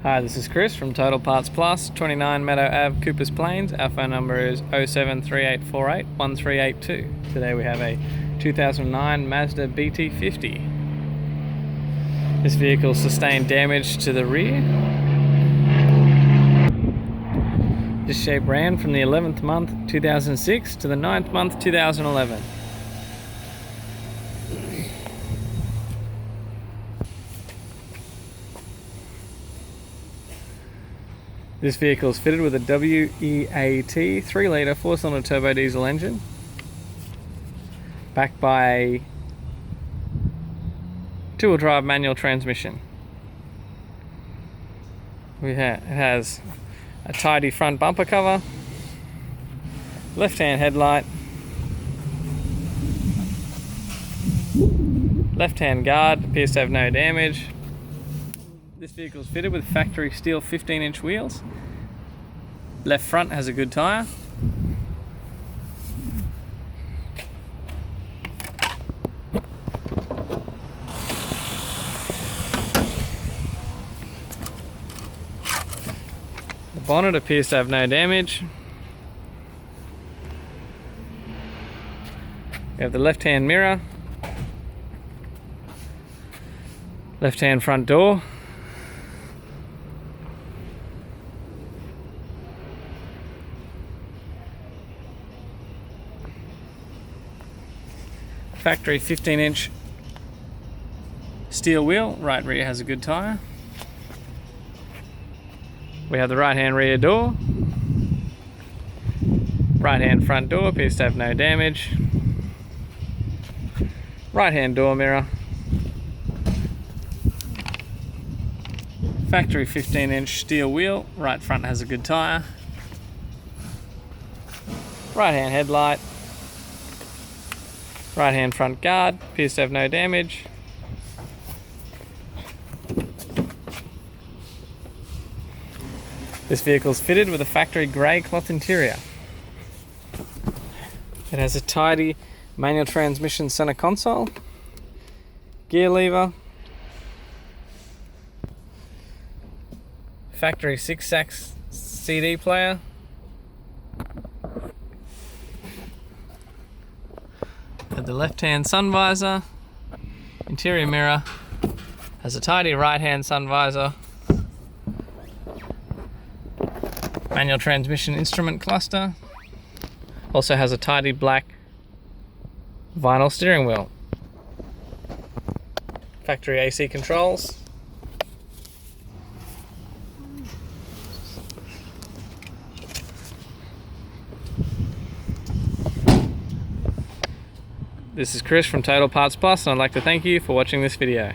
Hi, this is Chris from Total Parts Plus, 29 Meadow Ave, Coopers Plains. Our phone number is 073848 1382. Today we have a 2009 Mazda BT-50. This vehicle sustained damage to the rear. This shape ran from the 11th month 2006 to the 9th month 2011. This vehicle is fitted with a WEAT 3-litre 4-cylinder turbo diesel engine, backed by a 2-wheel drive manual transmission. It has a tidy front bumper cover, left-hand headlight, left-hand guard appears to have no damage. This vehicle is fitted with factory steel 15-inch wheels. Left front has a good tyre. The bonnet appears to have no damage. We have the left-hand mirror, left-hand front door, factory 15-inch steel wheel. Right rear has a good tyre. We have the right-hand rear door. Right-hand front door appears to have no damage. Right-hand door mirror. Factory 15-inch steel wheel. Right front has a good tyre. Right-hand headlight. Right-hand front guard appears to have no damage. This vehicle is fitted with a factory grey cloth interior. It has a tidy manual transmission center console, gear lever, factory 6-sax CD player, the left-hand sun visor, interior mirror, has a tidy right-hand sun visor, manual transmission instrument cluster, also has a tidy black vinyl steering wheel, factory AC controls, This is Chris from Total Parts Plus, and I'd like to thank you for watching this video.